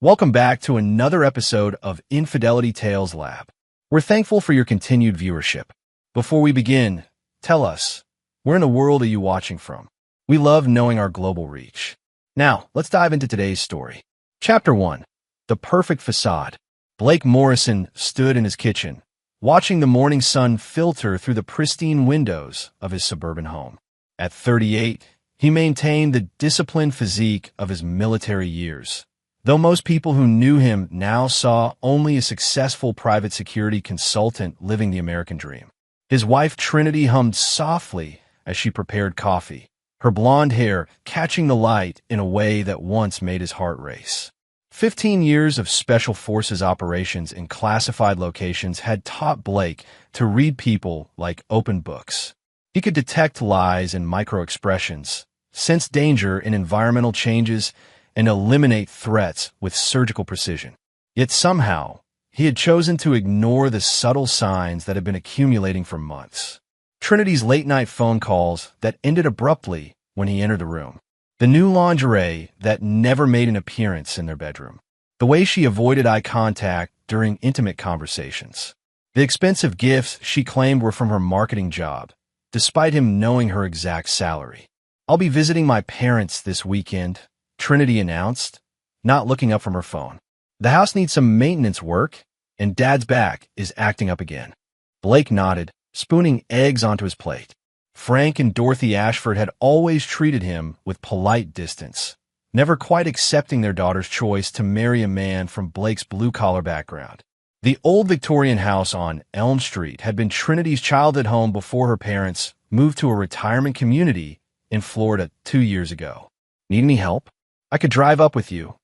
Welcome back to another episode of Infidelity Tales Lab. We're thankful for your continued viewership. Before we begin, tell us, where in the world are you watching from? We love knowing our global reach. Now, let's dive into today's story. Chapter 1. The Perfect Facade. Blake Morrison stood in his kitchen, watching the morning sun filter through the pristine windows of his suburban home. At 38, he maintained the disciplined physique of his military years, though most people who knew him now saw only a successful private security consultant living the American dream. His wife Trinity hummed softly as she prepared coffee, her blonde hair catching the light in a way that once made his heart race. 15 years of Special Forces operations in classified locations had taught Blake to read people like open books. He could detect lies and micro-expressions, sense danger in environmental changes, and eliminate threats with surgical precision. Yet somehow, he had chosen to ignore the subtle signs that had been accumulating for months. Trinity's late-night phone calls that ended abruptly when he entered the room. The new lingerie that never made an appearance in their bedroom. The way she avoided eye contact during intimate conversations. The expensive gifts she claimed were from her marketing job, despite him knowing her exact salary. "I'll be visiting my parents this weekend," Trinity announced, not looking up from her phone. "The house needs some maintenance work, and Dad's back is acting up again." Blake nodded, spooning eggs onto his plate. Frank and Dorothy Ashford had always treated him with polite distance, never quite accepting their daughter's choice to marry a man from Blake's blue-collar background. The old Victorian house on Elm Street had been Trinity's childhood home before her parents moved to a retirement community in Florida 2 years ago. "Need any help? I could drive up with you,"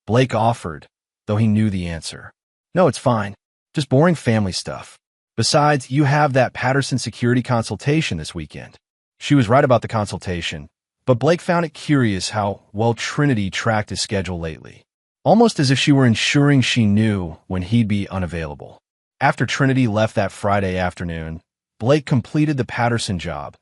Blake offered, though he knew the answer. "No, it's fine. Just boring family stuff. Besides, you have that Patterson security consultation this weekend." She was right about the consultation, but Blake found it curious how well Trinity tracked his schedule lately, almost as if she were ensuring she knew when he'd be unavailable. After Trinity left that Friday afternoon, Blake completed the Patterson job,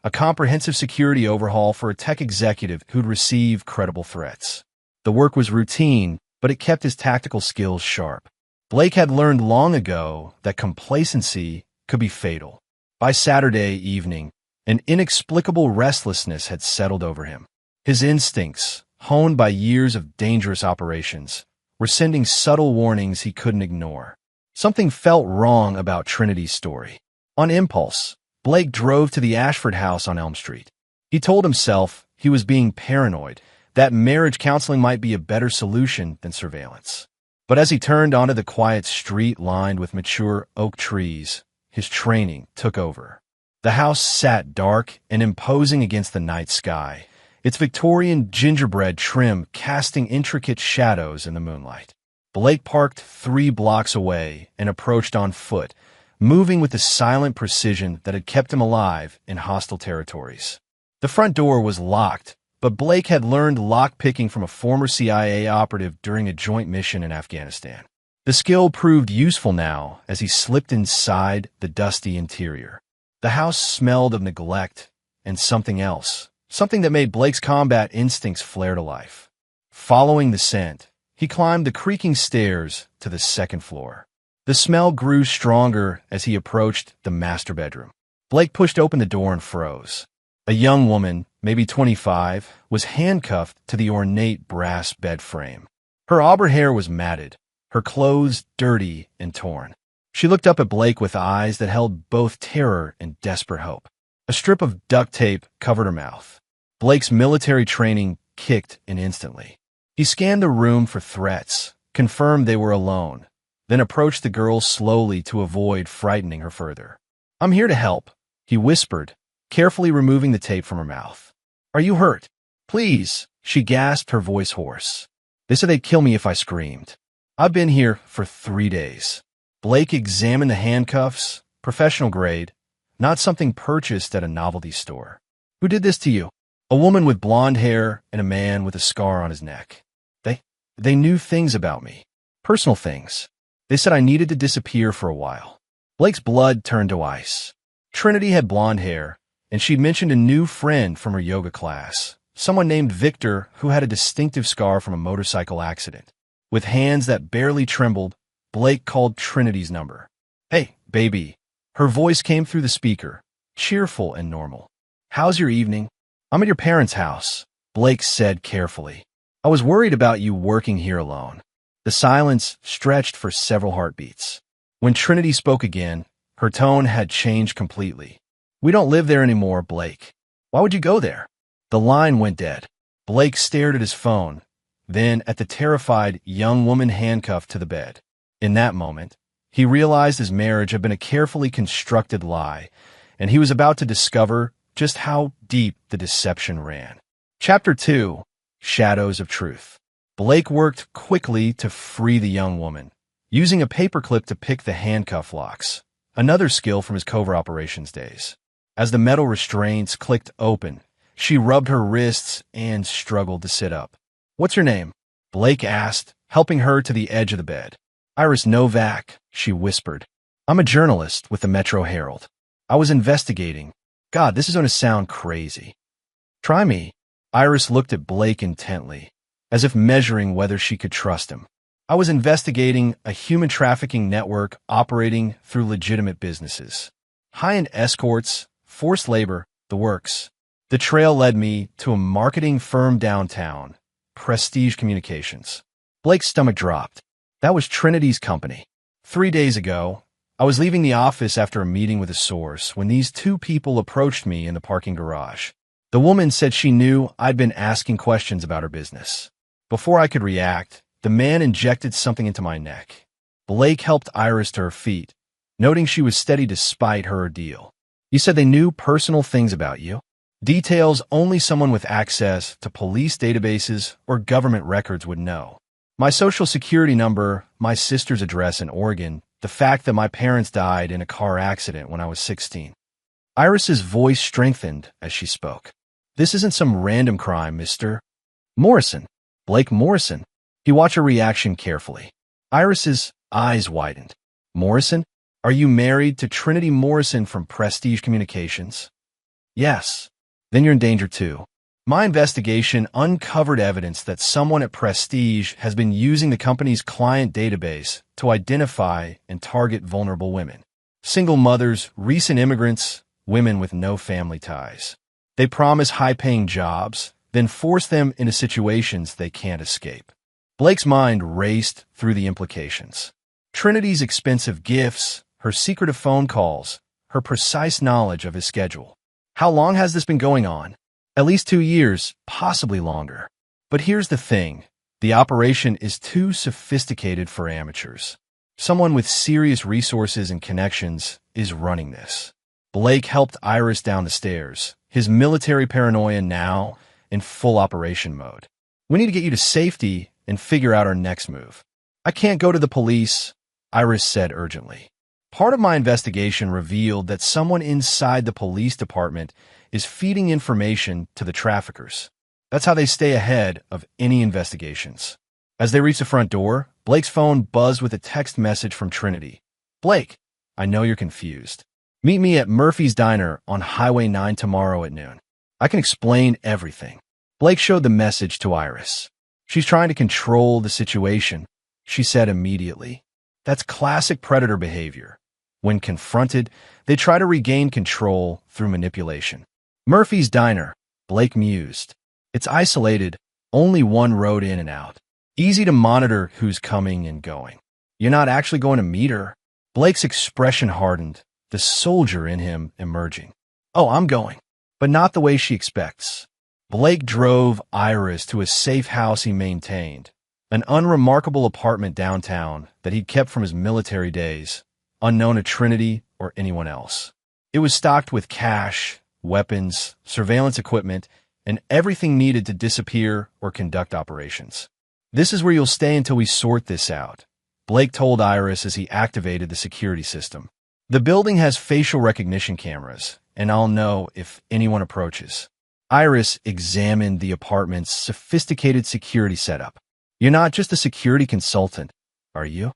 a comprehensive security overhaul for a tech executive who'd receive credible threats. The work was routine, but it kept his tactical skills sharp. Blake had learned long ago that complacency could be fatal. By Saturday evening, an inexplicable restlessness had settled over him. His instincts, honed by years of dangerous operations, were sending subtle warnings he couldn't ignore. Something felt wrong about Trinity's story. On impulse, Blake drove to the Ashford house on Elm Street. He told himself he was being paranoid, that marriage counseling might be a better solution than surveillance. But as he turned onto the quiet street lined with mature oak trees, his training took over. The house sat dark and imposing against the night sky, its Victorian gingerbread trim casting intricate shadows in the moonlight. Blake parked 3 blocks away and approached on foot, moving with the silent precision that had kept him alive in hostile territories. The front door was locked, but Blake had learned lock-picking from a former CIA operative during a joint mission in Afghanistan. The skill proved useful now as he slipped inside the dusty interior. The house smelled of neglect and something else, something that made Blake's combat instincts flare to life. Following the scent, he climbed the creaking stairs to the second floor. The smell grew stronger as he approached the master bedroom. Blake pushed open the door and froze. A young woman, maybe 25, was handcuffed to the ornate brass bed frame. Her auburn hair was matted, her clothes dirty and torn. She looked up at Blake with eyes that held both terror and desperate hope. A strip of duct tape covered her mouth. Blake's military training kicked in instantly. He scanned the room for threats, confirmed they were alone, then approached the girl slowly to avoid frightening her further. "I'm here to help," he whispered, carefully removing the tape from her mouth. "Are you hurt?" "Please," she gasped, her voice hoarse. "They said they'd kill me if I screamed. I've been here for 3 days." Blake examined the handcuffs, professional grade, not something purchased at a novelty store. "Who did this to you?" "A woman with blonde hair and a man with a scar on his neck. They knew things about me. Personal things. They said I needed to disappear for a while." Blake's blood turned to ice. Trinity had blonde hair, and she'd mentioned a new friend from her yoga class, someone named Victor who had a distinctive scar from a motorcycle accident. With hands that barely trembled, Blake called Trinity's number. "Hey, baby." Her voice came through the speaker, cheerful and normal. "How's your evening?" "I'm at your parents' house," Blake said carefully. "I was worried about you working here alone." The silence stretched for several heartbeats. When Trinity spoke again, her tone had changed completely. "We don't live there anymore, Blake. Why would you go there?" The line went dead. Blake stared at his phone, then at the terrified young woman handcuffed to the bed. In that moment, he realized his marriage had been a carefully constructed lie, and he was about to discover just how deep the deception ran. Chapter 2: Shadows of Truth. Blake worked quickly to free the young woman, using a paperclip to pick the handcuff locks, another skill from his covert operations days. As the metal restraints clicked open, she rubbed her wrists and struggled to sit up. "What's your name?" Blake asked, helping her to the edge of the bed. "Iris Novak," she whispered. "I'm a journalist with the Metro Herald. I was investigating." God, this is going to sound crazy. "Try me." Iris looked at Blake intently, as if measuring whether she could trust him. "I was investigating a human trafficking network operating through legitimate businesses. High-end escorts, forced labor, the works. The trail led me to a marketing firm downtown, Prestige Communications." Blake's stomach dropped. That was Trinity's company. 3 days ago, I was leaving the office after a meeting with a source when these two people approached me in the parking garage. The woman said she knew I'd been asking questions about her business. Before I could react, the man injected something into my neck. Blake helped Iris to her feet, noting she was steady despite her ordeal. "You said they knew personal things about you. Details only someone with access to police databases or government records would know. My social security number, my sister's address in Oregon, the fact that my parents died in a car accident when I was 16. Iris's voice strengthened as she spoke. "This isn't some random crime, Mr. Morrison." "Blake Morrison." He watched her reaction carefully. Iris's eyes widened. "Morrison? Are you married to Trinity Morrison from Prestige Communications?" "Yes." "Then you're in danger too. My investigation uncovered evidence that someone at Prestige has been using the company's client database to identify and target vulnerable women. Single mothers, recent immigrants, women with no family ties. They promise high-paying jobs, then force them into situations they can't escape." Blake's mind raced through the implications. Trinity's expensive gifts, her secretive phone calls, her precise knowledge of his schedule. How long has this been going on? At least 2 years, possibly longer. But here's the thing. The operation is too sophisticated for amateurs. Someone with serious resources and connections is running this. Blake helped Iris down the stairs, his military paranoia now in full operation mode. "We need to get you to safety and figure out our next move." "I can't go to the police," Iris said urgently. "Part of my investigation revealed that someone inside the police department is feeding information to the traffickers. That's how they stay ahead of any investigations." As they reached the front door, Blake's phone buzzed with a text message from Trinity. "Blake, I know you're confused. Meet me at Murphy's Diner on Highway 9 tomorrow at noon. I can explain everything." Blake showed the message to Iris. "She's trying to control the situation," she said immediately. "That's classic predator behavior. When confronted, they try to regain control through manipulation." "Murphy's Diner," Blake mused. "It's isolated, only one road in and out. Easy to monitor who's coming and going." "You're not actually going to meet her?" Blake's expression hardened, the soldier in him emerging. "Oh, I'm going, but not the way she expects." Blake drove Iris to a safe house he maintained, an unremarkable apartment downtown that he'd kept from his military days, unknown to Trinity or anyone else. It was stocked with cash, weapons, surveillance equipment, and everything needed to disappear or conduct operations. "This is where you'll stay until we sort this out," Blake told Iris as he activated the security system. "The building has facial recognition cameras, and I'll know if anyone approaches." Iris examined the apartment's sophisticated security setup. "You're not just a security consultant, are you?"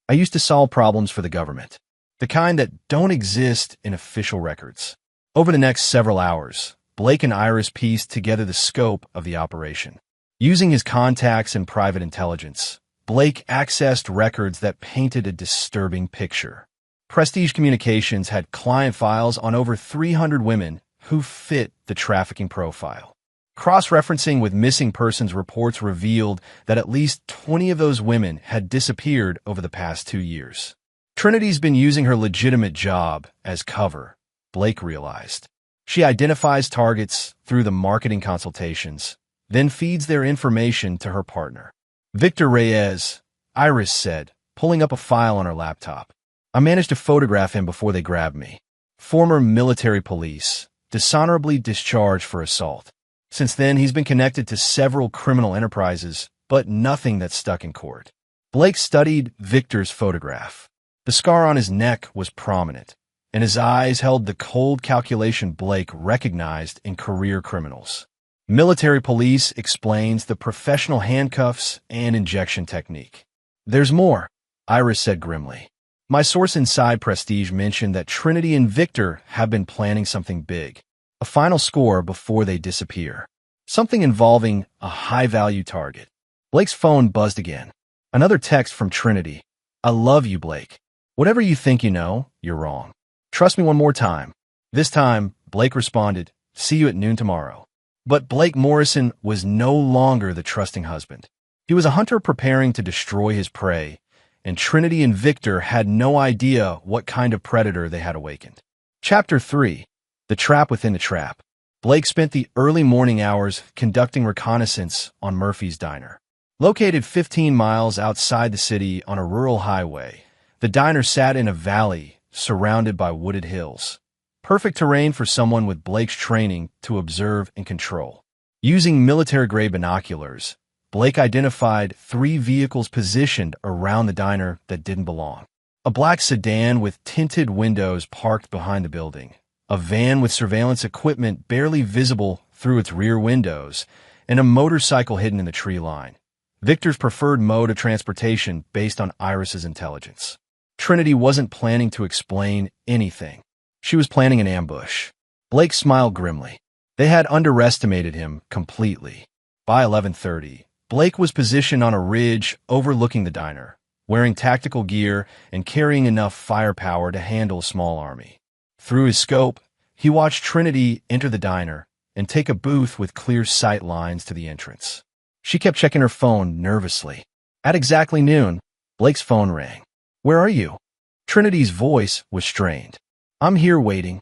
"I used to solve problems for the government, the kind that don't exist in official records." Over the next several hours, Blake and Iris pieced together the scope of the operation. Using his contacts and private intelligence, Blake accessed records that painted a disturbing picture. Prestige Communications had client files on over 300 women who fit the trafficking profile. Cross-referencing with missing persons reports revealed that at least 20 of those women had disappeared over the past 2 years. Trinity's been using her legitimate job as cover, Blake realized. She identifies targets through the marketing consultations, then feeds their information to her partner. Victor Reyes, Iris said, pulling up a file on her laptop. I managed to photograph him before they grabbed me. Former military police, dishonorably discharged for assault. Since then, he's been connected to several criminal enterprises, but nothing that stuck in court. Blake studied Victor's photograph. The scar on his neck was prominent, and his eyes held the cold calculation Blake recognized in career criminals. Military police explains the professional handcuffs and injection technique. There's more, Iris said grimly. My source inside Prestige mentioned that Trinity and Victor have been planning something big. A final score before they disappear. Something involving a high-value target. Blake's phone buzzed again. Another text from Trinity. I love you, Blake. Whatever you think you know, you're wrong. Trust me one more time. This time, Blake responded, see you at noon tomorrow. But Blake Morrison was no longer the trusting husband. He was a hunter preparing to destroy his prey, and Trinity and Victor had no idea what kind of predator they had awakened. Chapter 3. The Trap Within the Trap. Blake spent the early morning hours conducting reconnaissance on Murphy's Diner. Located 15 miles outside the city on a rural highway, the diner sat in a valley surrounded by wooded hills. Perfect terrain for someone with Blake's training to observe and control. Using military-grade binoculars, Blake identified 3 vehicles positioned around the diner that didn't belong. A black sedan with tinted windows parked behind the building. A van with surveillance equipment barely visible through its rear windows, and a motorcycle hidden in the tree line. Victor's preferred mode of transportation based on Iris's intelligence. Trinity wasn't planning to explain anything. She was planning an ambush. Blake smiled grimly. They had underestimated him completely. By 11:30, Blake was positioned on a ridge overlooking the diner, wearing tactical gear and carrying enough firepower to handle a small army. Through his scope, he watched Trinity enter the diner and take a booth with clear sight lines to the entrance. She kept checking her phone nervously. At exactly noon, Blake's phone rang. Where are you? Trinity's voice was strained. I'm here waiting.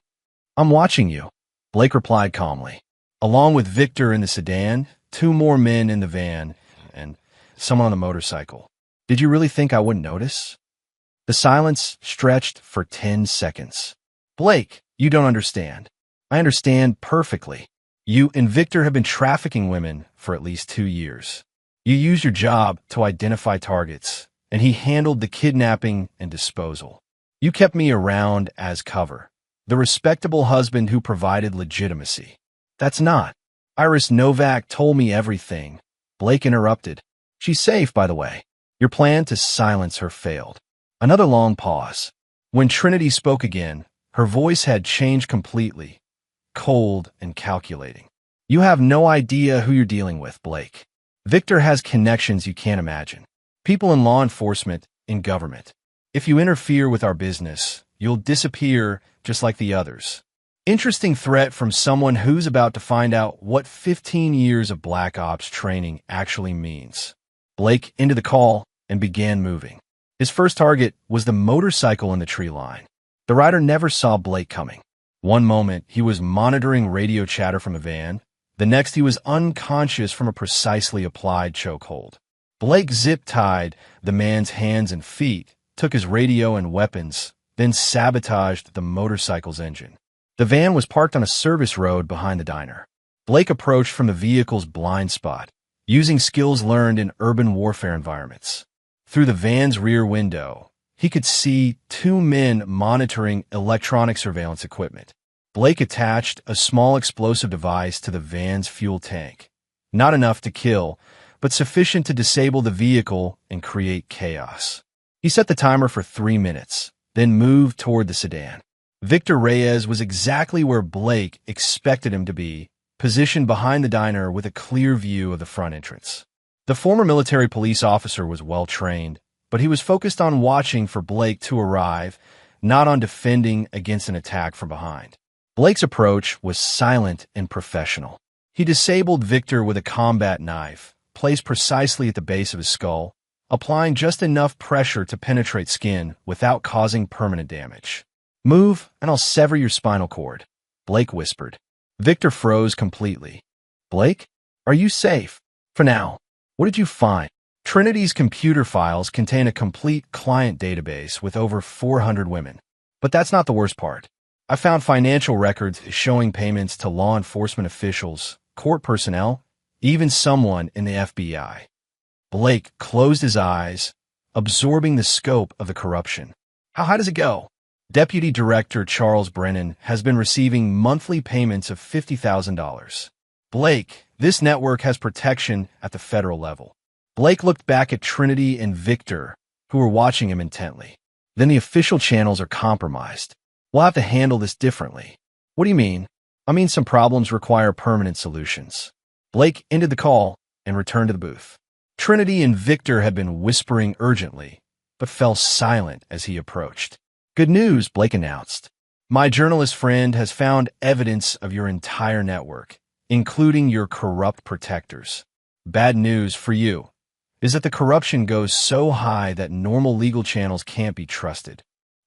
I'm watching you, Blake replied calmly. Along with Victor in the sedan, 2 more men in the van, and someone on the motorcycle. Did you really think I wouldn't notice? The silence stretched for 10 seconds. Blake, you don't understand. I understand perfectly. You and Victor have been trafficking women for at least 2 years. You used your job to identify targets, and he handled the kidnapping and disposal. You kept me around as cover, the respectable husband who provided legitimacy. That's not. Iris Novak told me everything. Blake interrupted. She's safe, by the way. Your plan to silence her failed. Another long pause. When Trinity spoke again, her voice had changed completely, cold and calculating. You have no idea who you're dealing with, Blake. Victor has connections you can't imagine. People in law enforcement, in government. If you interfere with our business, you'll disappear just like the others. Interesting threat from someone who's about to find out what 15 years of Black Ops training actually means. Blake ended the call and began moving. His first target was the motorcycle in the tree line. The rider never saw Blake coming. One moment, he was monitoring radio chatter from a van. The next, he was unconscious from a precisely applied chokehold. Blake zip-tied the man's hands and feet, took his radio and weapons, then sabotaged the motorcycle's engine. The van was parked on a service road behind the diner. Blake approached from the vehicle's blind spot, using skills learned in urban warfare environments. Through the van's rear window, he could see 2 men monitoring electronic surveillance equipment. Blake attached a small explosive device to the van's fuel tank. Not enough to kill, but sufficient to disable the vehicle and create chaos. He set the timer for 3 minutes, then moved toward the sedan. Victor Reyes was exactly where Blake expected him to be, positioned behind the diner with a clear view of the front entrance. The former military police officer was well trained, but he was focused on watching for Blake to arrive, not on defending against an attack from behind. Blake's approach was silent and professional. He disabled Victor with a combat knife, placed precisely at the base of his skull, applying just enough pressure to penetrate skin without causing permanent damage. "Move, and I'll sever your spinal cord," Blake whispered. Victor froze completely. "Blake, are you safe?" "For now." "What did you find?" Trinity's computer files contain a complete client database with over 400 women. But that's not the worst part. I found financial records showing payments to law enforcement officials, court personnel, even someone in the FBI. Blake closed his eyes, absorbing the scope of the corruption. "How high does it go?" Deputy Director Charles Brennan has been receiving monthly payments of $50,000. "Blake, this network has protection at the federal level." Blake looked back at Trinity and Victor, who were watching him intently. "Then the official channels are compromised. We'll have to handle this differently." "What do you mean?" "I mean some problems require permanent solutions." Blake ended the call and returned to the booth. Trinity and Victor had been whispering urgently, but fell silent as he approached. "Good news," Blake announced. "My journalist friend has found evidence of your entire network, including your corrupt protectors. Bad news for you is that the corruption goes so high that normal legal channels can't be trusted."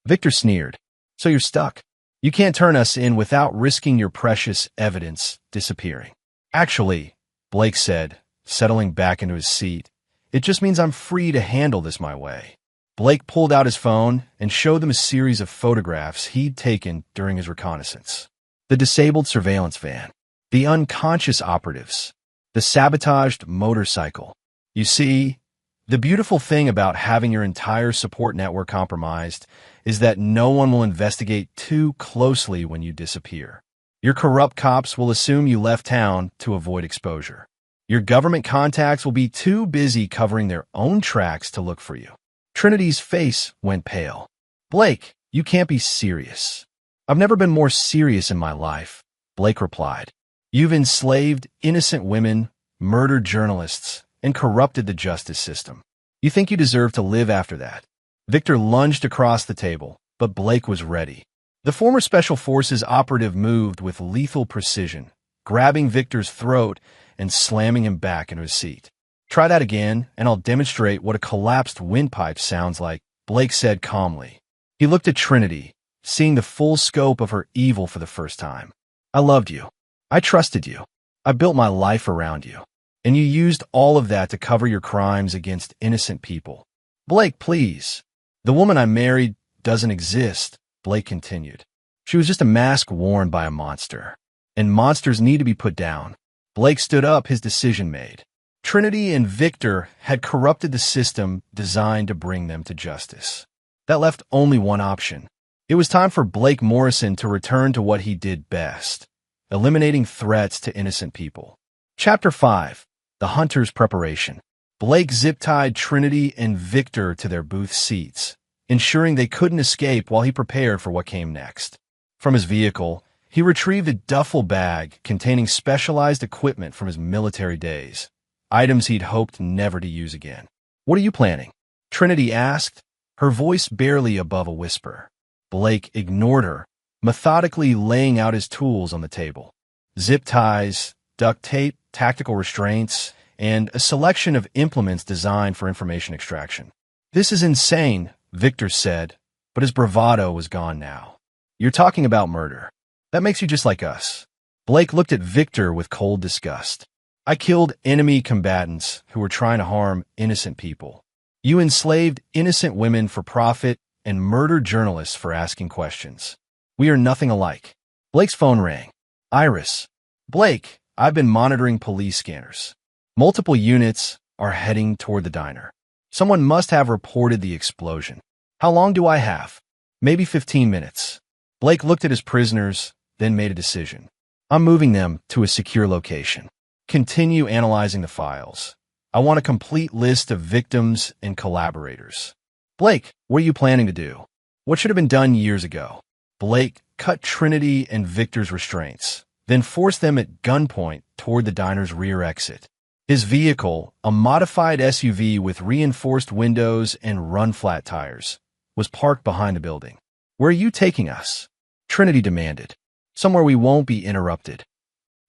Victor sneered. "So you're stuck. You can't turn us in without risking your precious evidence disappearing." "Actually," Blake said, settling back into his seat, "it just means I'm free to handle this my way." Blake pulled out his phone and showed them a series of photographs he'd taken during his reconnaissance. The disabled surveillance van, the unconscious operatives, the sabotaged motorcycle. "You see, the beautiful thing about having your entire support network compromised is that no one will investigate too closely when you disappear. Your corrupt cops will assume you left town to avoid exposure. Your government contacts will be too busy covering their own tracks to look for you." Trinity's face went pale. "Blake, you can't be serious." "I've never been more serious in my life," Blake replied. "You've enslaved innocent women, murdered journalists, and corrupted the justice system. You think you deserve to live after that." Victor lunged across the table, but Blake was ready. The former Special Forces operative moved with lethal precision, grabbing Victor's throat and slamming him back into his seat. "Try that again, and I'll demonstrate what a collapsed windpipe sounds like," Blake said calmly. He looked at Trinity, seeing the full scope of her evil for the first time. "I loved you. I trusted you. I built my life around you. And you used all of that to cover your crimes against innocent people." "Blake, please." "The woman I married doesn't exist," Blake continued. "She was just a mask worn by a monster. And monsters need to be put down." Blake stood up, his decision made. Trinity and Victor had corrupted the system designed to bring them to justice. That left only one option. It was time for Blake Morrison to return to what he did best, eliminating threats to innocent people. Chapter 5. The Hunter's Preparation. Blake zip-tied Trinity and Victor to their booth seats, ensuring they couldn't escape while he prepared for what came next. From his vehicle, he retrieved a duffel bag containing specialized equipment from his military days, items he'd hoped never to use again. "What are you planning?" Trinity asked, her voice barely above a whisper. Blake ignored her, methodically laying out his tools on the table. Zip ties, duct tape, tactical restraints, and a selection of implements designed for information extraction. "This is insane," Victor said, but his bravado was gone now. "You're talking about murder. That makes you just like us." Blake looked at Victor with cold disgust. "I killed enemy combatants who were trying to harm innocent people. You enslaved innocent women for profit and murdered journalists for asking questions. We are nothing alike." Blake's phone rang. "Iris." "Blake, I've been monitoring police scanners. Multiple units are heading toward the diner. Someone must have reported the explosion. How long do I have?" "Maybe 15 minutes." Blake looked at his prisoners, then made a decision. "I'm moving them to a secure location. Continue analyzing the files. I want a complete list of victims and collaborators." "Blake, what are you planning to do?" "What should have been done years ago." Blake cut Trinity and Victor's restraints, then forced them at gunpoint toward the diner's rear exit. His vehicle, a modified SUV with reinforced windows and run-flat tires, was parked behind the building. "Where are you taking us?" Trinity demanded. "Somewhere we won't be interrupted."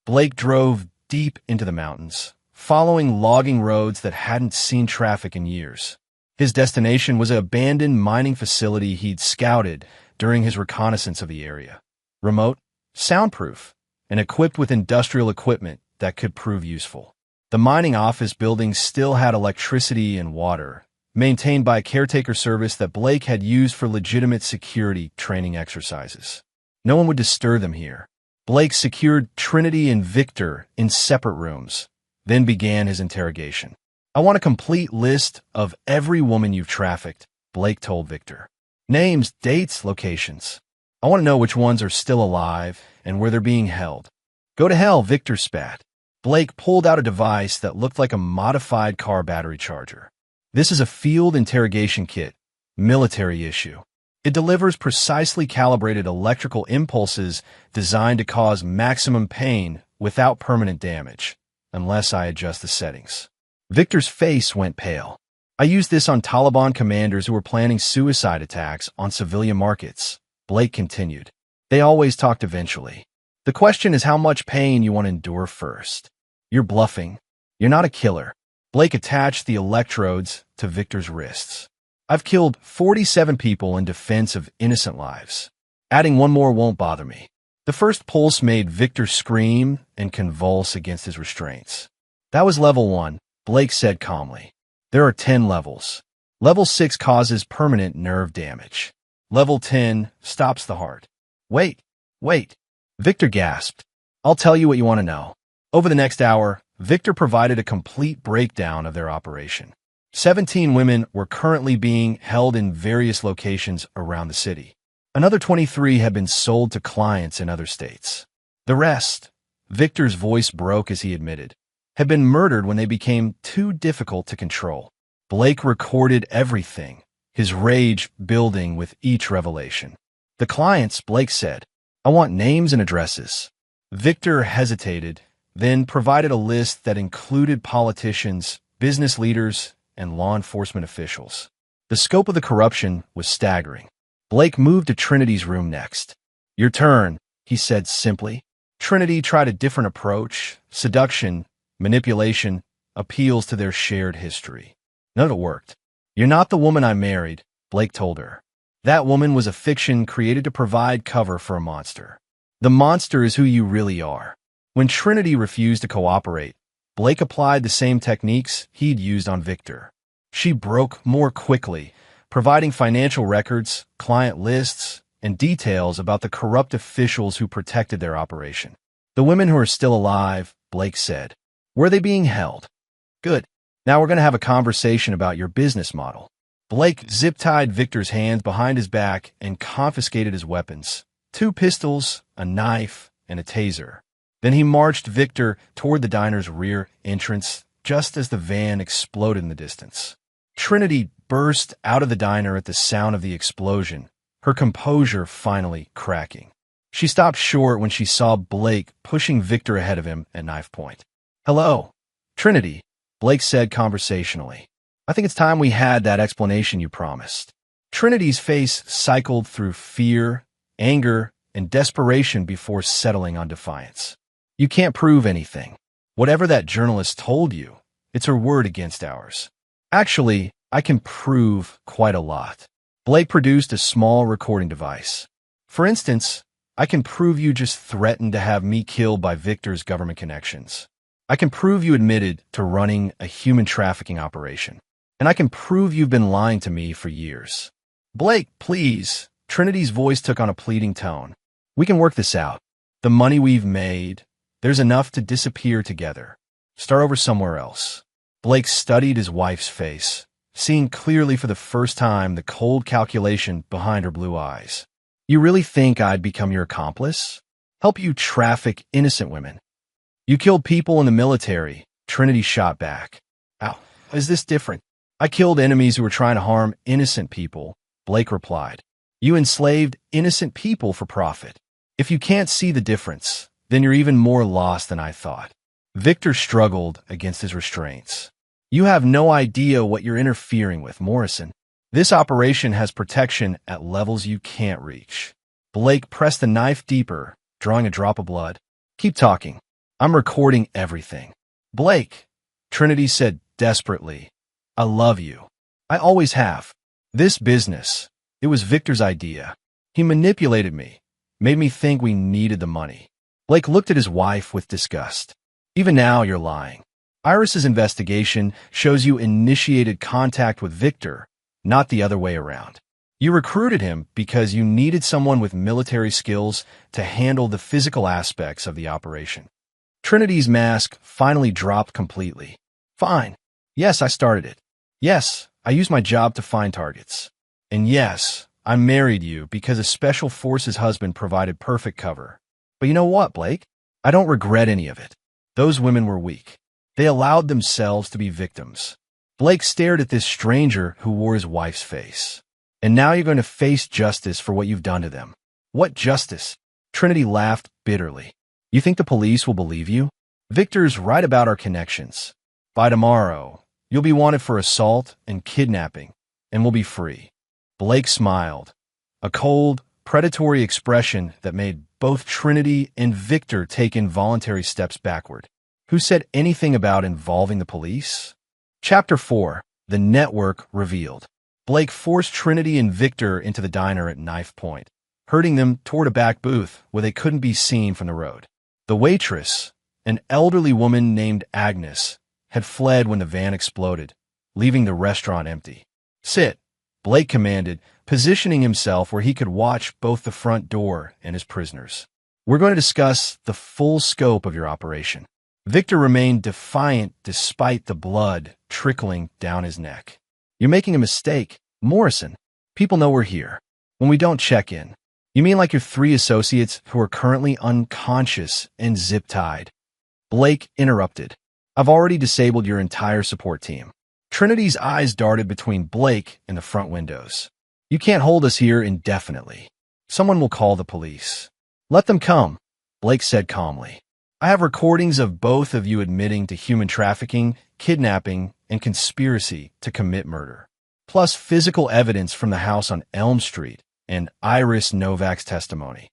Blake drove deep into the mountains, following logging roads that hadn't seen traffic in years. His destination was an abandoned mining facility he'd scouted during his reconnaissance of the area. Remote, soundproof, and equipped with industrial equipment that could prove useful. The mining office building still had electricity and water, maintained by a caretaker service that Blake had used for legitimate security training exercises. No one would disturb them here. Blake secured Trinity and Victor in separate rooms, then began his interrogation. "I want a complete list of every woman you've trafficked," Blake told Victor. "Names, dates, locations. I want to know which ones are still alive and where they're being held." "Go to hell," Victor spat. Blake pulled out a device that looked like a modified car battery charger. "This is a field interrogation kit, military issue. It delivers precisely calibrated electrical impulses designed to cause maximum pain without permanent damage, unless I adjust the settings." Victor's face went pale. "I used this on Taliban commanders who were planning suicide attacks on civilian markets," Blake continued. "They always talked eventually. The question is how much pain you want to endure first." "You're bluffing. You're not a killer." Blake attached the electrodes to Victor's wrists. "I've killed 47 people in defense of innocent lives. Adding one more won't bother me." The first pulse made Victor scream and convulse against his restraints. "That was level 1, Blake said calmly. "There are 10 levels. Level 6 causes permanent nerve damage. Level 10 stops the heart." Wait. Victor gasped. "I'll tell you what you want to know." Over the next hour, Victor provided a complete breakdown of their operation. 17 women were currently being held in various locations around the city. Another 23 had been sold to clients in other states. The rest, Victor's voice broke as he admitted, had been murdered when they became too difficult to control. Blake recorded everything, his rage building with each revelation. "The clients," Blake said. "I want names and addresses." Victor hesitated, then provided a list that included politicians, business leaders, and law enforcement officials. The scope of the corruption was staggering. Blake moved to Trinity's room next. "Your turn," he said simply. Trinity tried a different approach: seduction, manipulation, appeals to their shared history. None of it worked. "You're not the woman I married," Blake told her. "That woman was a fiction created to provide cover for a monster. The monster is who you really are." When Trinity refused to cooperate, Blake applied the same techniques he'd used on Victor. She broke more quickly, providing financial records, client lists, and details about the corrupt officials who protected their operation. "The women who are still alive," Blake said. "Where are they being held?" "Good. Now we're going to have a conversation about your business model." Blake zip-tied Victor's hands behind his back and confiscated his weapons: 2 pistols, a knife, and a taser. Then he marched Victor toward the diner's rear entrance just as the van exploded in the distance. Trinity burst out of the diner at the sound of the explosion, her composure finally cracking. She stopped short when she saw Blake pushing Victor ahead of him at knife point. "Hello, Trinity," Blake said conversationally. "I think it's time we had that explanation you promised." Trinity's face cycled through fear, anger, and desperation before settling on defiance. "You can't prove anything. Whatever that journalist told you, it's her word against ours." "Actually, I can prove quite a lot." Blake produced a small recording device. "For instance, I can prove you just threatened to have me killed by Victor's government connections. I can prove you admitted to running a human trafficking operation. And I can prove you've been lying to me for years." "Blake, please." Trinity's voice took on a pleading tone. "We can work this out. The money we've made, there's enough to disappear together. Start over somewhere else." Blake studied his wife's face, seeing clearly for the first time the cold calculation behind her blue eyes. "You really think I'd become your accomplice? Help you traffic innocent women?" "You killed people in the military," Trinity shot back. "How is this different?" "I killed enemies who were trying to harm innocent people," Blake replied. "You enslaved innocent people for profit. If you can't see the difference, then you're even more lost than I thought." Victor struggled against his restraints. You have no idea what you're interfering with, Morrison. This operation has protection at levels you can't reach. Blake pressed the knife deeper, drawing a drop of blood. Keep talking. I'm recording everything. Blake, Trinity said desperately, I love you. I always have. This business, it was Victor's idea. He manipulated me, made me think we needed the money. Blake looked at his wife with disgust. Even now, you're lying. Iris's investigation shows you initiated contact with Victor, not the other way around. You recruited him because you needed someone with military skills to handle the physical aspects of the operation. Trinity's mask finally dropped completely. Fine. Yes, I started it. Yes, I used my job to find targets. And yes, I married you because a special forces husband provided perfect cover. But you know what, Blake? I don't regret any of it. Those women were weak. They allowed themselves to be victims. Blake stared at this stranger who wore his wife's face. And now you're going to face justice for what you've done to them. What justice? Trinity laughed bitterly. You think the police will believe you? Victor's right about our connections. By tomorrow, you'll be wanted for assault and kidnapping, and we'll be free. Blake smiled, a cold, predatory expression that made both Trinity and Victor take involuntary steps backward. Who said anything about involving the police? Chapter 4. The Network Revealed. Blake forced Trinity and Victor into the diner at knife point, herding them toward a back booth where they couldn't be seen from the road. The waitress, an elderly woman named Agnes, had fled when the van exploded, leaving the restaurant empty. Sit, Blake commanded, positioning himself where he could watch both the front door and his prisoners. We're going to discuss the full scope of your operation. Victor remained defiant despite the blood trickling down his neck. You're making a mistake, Morrison. People know we're here. When we don't check in. You mean like your 3 associates who are currently unconscious and zip-tied? Blake interrupted. I've already disabled your entire support team. Trinity's eyes darted between Blake and the front windows. You can't hold us here indefinitely. Someone will call the police. Let them come, Blake said calmly. I have recordings of both of you admitting to human trafficking, kidnapping, and conspiracy to commit murder, plus physical evidence from the house on Elm Street and Iris Novak's testimony.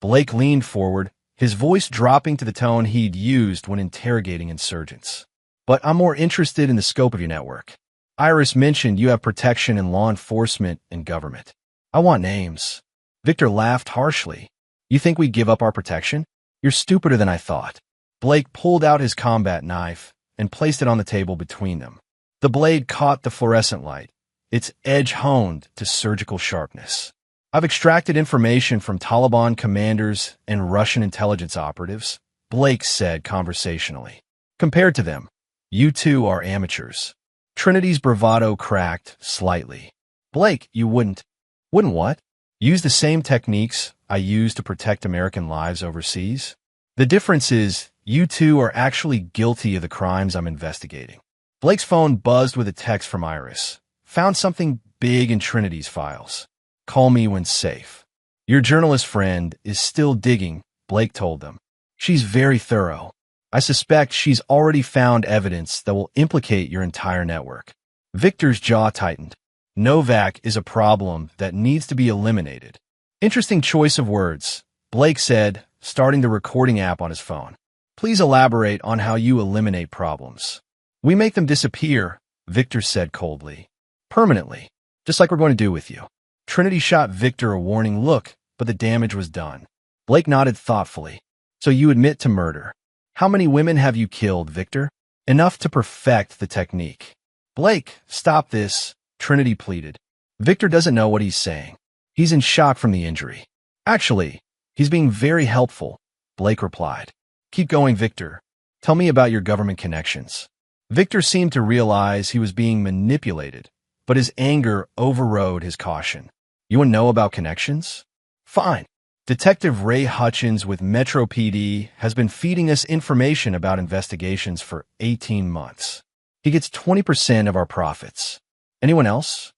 Blake leaned forward, his voice dropping to the tone he'd used when interrogating insurgents. But I'm more interested in the scope of your network. Iris mentioned you have protection in law enforcement and government. I want names. Victor laughed harshly. You think we'd give up our protection? You're stupider than I thought. Blake pulled out his combat knife and placed it on the table between them. The blade caught the fluorescent light, its edge honed to surgical sharpness. I've extracted information from Taliban commanders and Russian intelligence operatives, Blake said conversationally. Compared to them, you two are amateurs. Trinity's bravado cracked slightly. Blake, you wouldn't. Wouldn't what? Use the same techniques I use to protect American lives overseas? The difference is, you two are actually guilty of the crimes I'm investigating. Blake's phone buzzed with a text from Iris. Found something big in Trinity's files. Call me when safe. Your journalist friend is still digging, Blake told them. She's very thorough. I suspect she's already found evidence that will implicate your entire network. Victor's jaw tightened. Novak is a problem that needs to be eliminated. Interesting choice of words, Blake said, starting the recording app on his phone. Please elaborate on how you eliminate problems. We make them disappear, Victor said coldly. Permanently, just like we're going to do with you. Trinity shot Victor a warning look, but the damage was done. Blake nodded thoughtfully. So you admit to murder. How many women have you killed, Victor? Enough to perfect the technique. Blake, stop this, Trinity pleaded. Victor doesn't know what he's saying. He's in shock from the injury. Actually, he's being very helpful, Blake replied. Keep going, Victor. Tell me about your government connections. Victor seemed to realize he was being manipulated, but his anger overrode his caution. You want to know about connections? Fine. Detective Ray Hutchins with Metro PD has been feeding us information about investigations for 18 months. He gets 20% of our profits. Anyone else?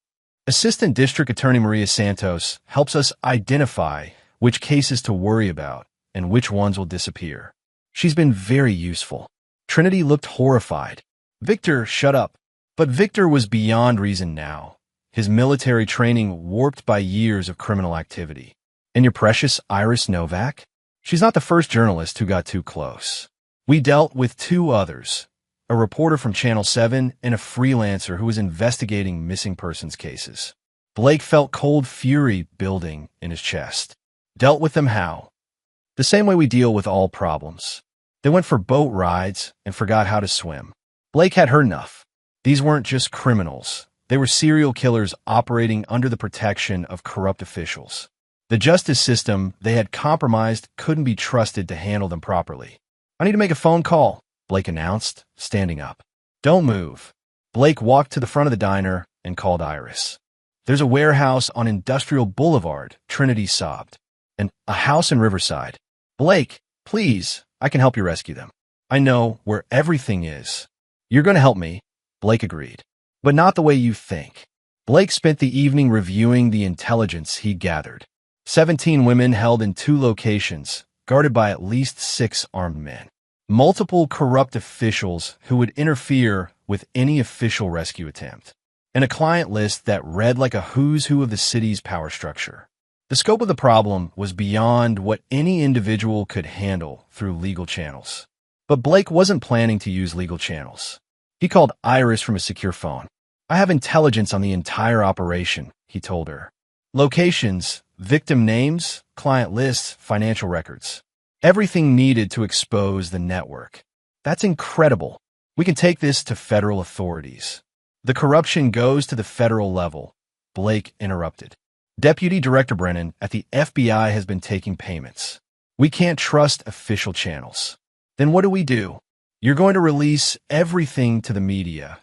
Assistant District Attorney Maria Santos helps us identify which cases to worry about and which ones will disappear. She's been very useful. Trinity looked horrified. Victor, shut up. But Victor was beyond reason now, his military training warped by years of criminal activity. And your precious Iris Novak? She's not the first journalist who got too close. We dealt with two others, a reporter from Channel 7 and a freelancer who was investigating missing persons cases. Blake felt cold fury building in his chest. Dealt with them how? The same way we deal with all problems. They went for boat rides and forgot how to swim. Blake had heard enough. These weren't just criminals. They were serial killers operating under the protection of corrupt officials. The justice system they had compromised couldn't be trusted to handle them properly. I need to make a phone call, Blake announced, standing up. Don't move. Blake walked to the front of the diner and called Iris. There's a warehouse on Industrial Boulevard, Trinity sobbed. And a house in Riverside. Blake, please, I can help you rescue them. I know where everything is. You're going to help me, Blake agreed. But not the way you think. Blake spent the evening reviewing the intelligence he gathered. 17 women held in 2 locations, guarded by at least 6 armed men. Multiple corrupt officials who would interfere with any official rescue attempt. And a client list that read like a who's who of the city's power structure. The scope of the problem was beyond what any individual could handle through legal channels. But Blake wasn't planning to use legal channels. He called Iris from a secure phone. I have intelligence on the entire operation, he told her. Locations, victim names, client lists, financial records. Everything needed to expose the network. That's incredible. We can take this to federal authorities. The corruption goes to the federal level, Blake interrupted. Deputy Director Brennan at the FBI has been taking payments. We can't trust official channels. Then what do? You're going to release everything to the media.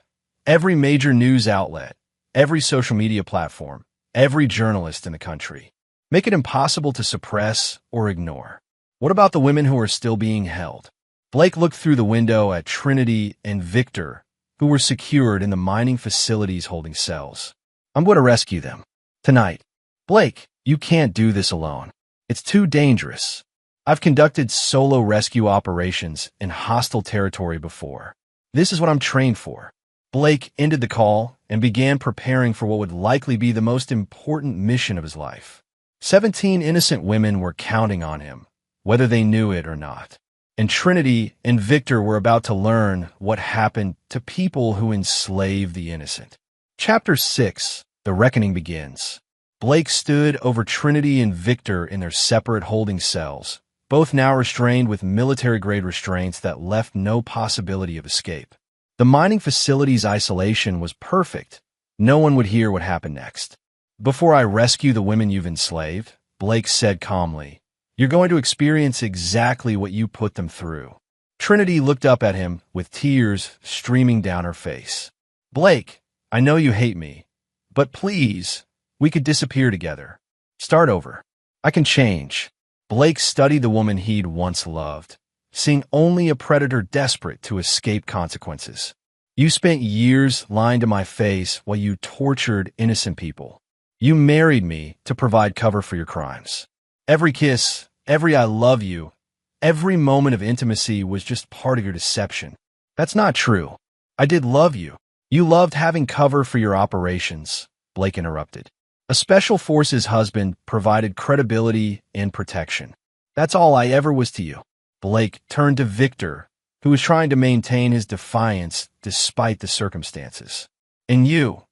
Every major news outlet, every social media platform, every journalist in the country. Make it impossible to suppress or ignore. What about the women who are still being held? Blake looked through the window at Trinity and Victor, who were secured in the mining facilities holding cells. I'm going to rescue them. Tonight. Blake, you can't do this alone. It's too dangerous. I've conducted solo rescue operations in hostile territory before. This is what I'm trained for. Blake ended the call and began preparing for what would likely be the most important mission of his life. 17 innocent women were counting on him, whether they knew it or not. And Trinity and Victor were about to learn what happened to people who enslave the innocent. Chapter 6, The Reckoning begins. Blake stood over Trinity and Victor in their separate holding cells, both now restrained with military-grade restraints that left no possibility of escape. The mining facility's isolation was perfect. No one would hear what happened next. Before I rescue the women you've enslaved, Blake said calmly, you're going to experience exactly what you put them through. Trinity looked up at him with tears streaming down her face. Blake, I know you hate me, but please, we could disappear together. Start over. I can change. Blake studied the woman he'd once loved, seeing only a predator desperate to escape consequences. You spent years lying to my face while you tortured innocent people. You married me to provide cover for your crimes. Every kiss, every I love you, every moment of intimacy was just part of your deception. That's not true. I did love you. You loved having cover for your operations, Blake interrupted. A special forces husband provided credibility and protection. That's all I ever was to you. Blake turned to Victor, who was trying to maintain his defiance despite the circumstances. And you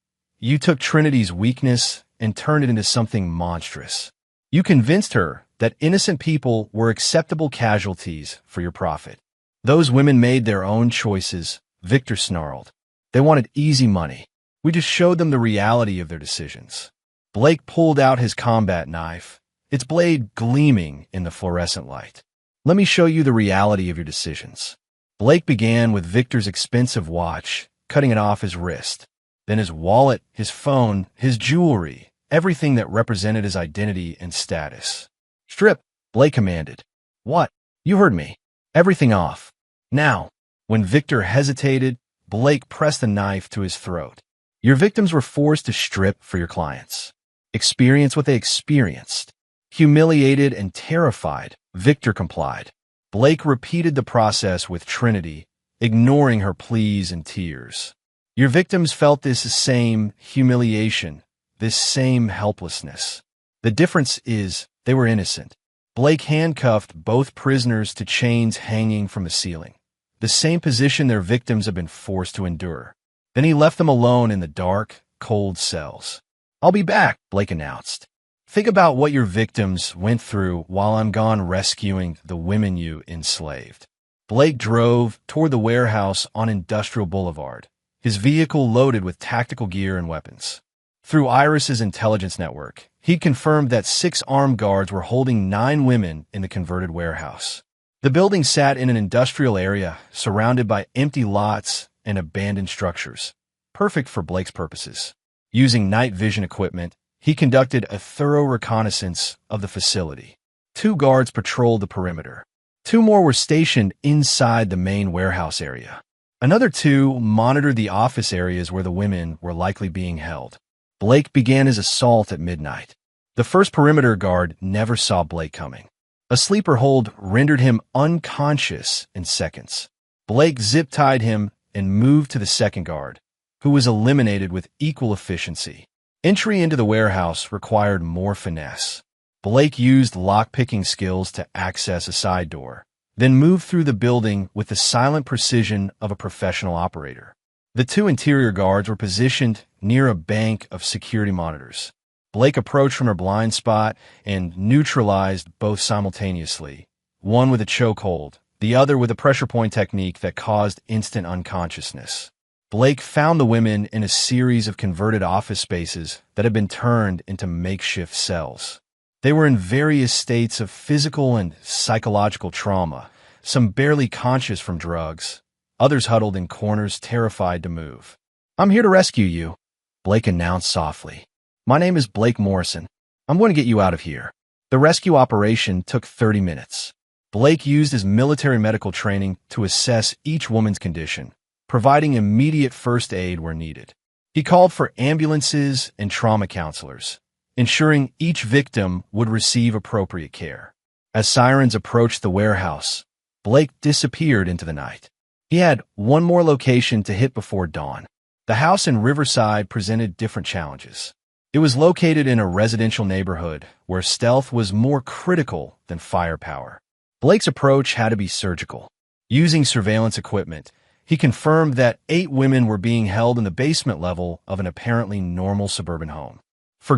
took Trinity's weakness and turned it into something monstrous. You convinced her that innocent people were acceptable casualties for your profit. Those women made their own choices, Victor snarled. They wanted easy money. We just showed them the reality of their decisions. Blake pulled out his combat knife, its blade gleaming in the fluorescent light. Let me show you the reality of your decisions. Blake began with Victor's expensive watch, cutting it off his wrist. Then his wallet, his phone, his jewelry, everything that represented his identity and status. Strip, Blake commanded. What? You heard me. Everything off. Now. When Victor hesitated, Blake pressed the knife to his throat. Your victims were forced to strip for your clients. Experience what they experienced. Humiliated and terrified, Victor complied. Blake repeated the process with Trinity, ignoring her pleas and tears. Your victims felt this same humiliation, this same helplessness. The difference is they were innocent. Blake handcuffed both prisoners to chains hanging from the ceiling, the same position their victims have been forced to endure. Then he left them alone in the dark, cold cells. "I'll be back," Blake announced. "Think about what your victims went through while I'm gone rescuing the women you enslaved." Blake drove toward the warehouse on Industrial Boulevard, his vehicle loaded with tactical gear and weapons. Through Iris's intelligence network, he confirmed that 6 armed guards were holding 9 women in the converted warehouse. The building sat in an industrial area surrounded by empty lots and abandoned structures, perfect for Blake's purposes. Using night vision equipment, he conducted a thorough reconnaissance of the facility. 2 guards patrolled the perimeter. 2 more were stationed inside the main warehouse area. Another 2 monitored the office areas where the women were likely being held. Blake began his assault at midnight. The first perimeter guard never saw Blake coming. A sleeper hold rendered him unconscious in seconds. Blake zip-tied him and moved to the second guard, who was eliminated with equal efficiency. Entry into the warehouse required more finesse. Blake used lock-picking skills to access a side door, then moved through the building with the silent precision of a professional operator. The 2 interior guards were positioned near a bank of security monitors. Blake approached from her blind spot and neutralized both simultaneously, one with a chokehold, the other with a pressure point technique that caused instant unconsciousness. Blake found the women in a series of converted office spaces that had been turned into makeshift cells. They were in various states of physical and psychological trauma, some barely conscious from drugs, others huddled in corners terrified to move. "I'm here to rescue you," Blake announced softly. "My name is Blake Morrison. I'm going to get you out of here." The rescue operation took 30 minutes. Blake used his military medical training to assess each woman's condition, providing immediate first aid where needed. He called for ambulances and trauma counselors, ensuring each victim would receive appropriate care. As sirens approached the warehouse, Blake disappeared into the night. He had one more location to hit before dawn. The house in Riverside presented different challenges. It was located in a residential neighborhood where stealth was more critical than firepower. Blake's approach had to be surgical. Using surveillance equipment, he confirmed that 8 women were being held in the basement level of an apparently normal suburban home.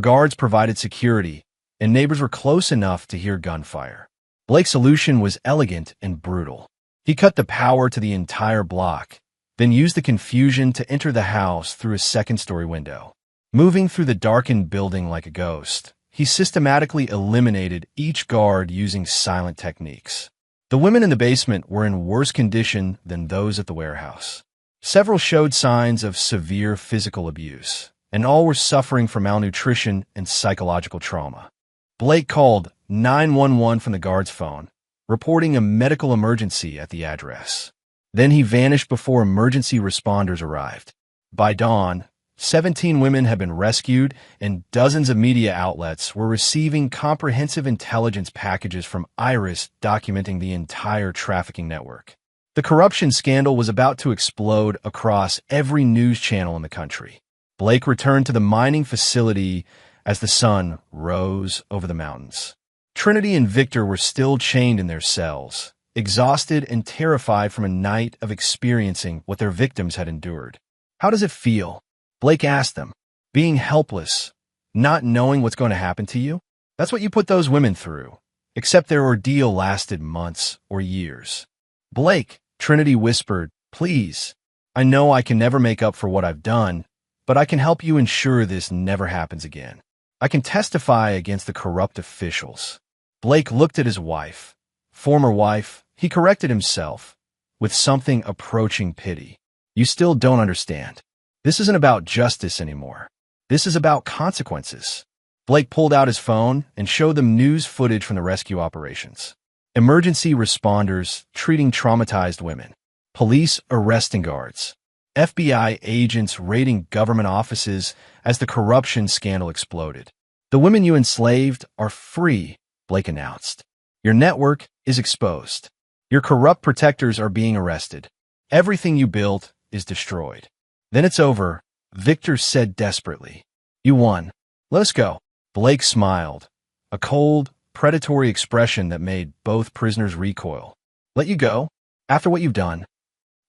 Guards provided security, and neighbors were close enough to hear gunfire. Blake's solution was elegant and brutal. He cut the power to the entire block, then used the confusion to enter the house through a second-story window. Moving through the darkened building like a ghost, he systematically eliminated each guard using silent techniques. The women in the basement were in worse condition than those at the warehouse. Several showed signs of severe physical abuse, and all were suffering from malnutrition and psychological trauma. Blake called 911 from the guard's phone, reporting a medical emergency at the address. Then he vanished before emergency responders arrived. By dawn, 17 women had been rescued, and dozens of media outlets were receiving comprehensive intelligence packages from Iris documenting the entire trafficking network. The corruption scandal was about to explode across every news channel in the country. Blake returned to the mining facility as the sun rose over the mountains. Trinity and Victor were still chained in their cells, exhausted and terrified from a night of experiencing what their victims had endured. "How does it feel?" Blake asked them. "Being helpless, not knowing what's going to happen to you? That's what you put those women through, except their ordeal lasted months or years." "Blake," Trinity whispered, "please. I know I can never make up for what I've done, but I can help you ensure this never happens again. I can testify against the corrupt officials." Blake looked at his wife, former wife. He corrected himself with something approaching pity. "You still don't understand. This isn't about justice anymore. This is about consequences." Blake pulled out his phone and showed them news footage from the rescue operations. Emergency responders treating traumatized women, police arresting guards, FBI agents raiding government offices as the corruption scandal exploded. "The women you enslaved are free," Blake announced. "Your network is exposed. Your corrupt protectors are being arrested. Everything you built is destroyed. Then it's over, Victor said desperately. You won. Let us go. Blake smiled, a cold, predatory expression that made both prisoners recoil. Let you go? After what you've done?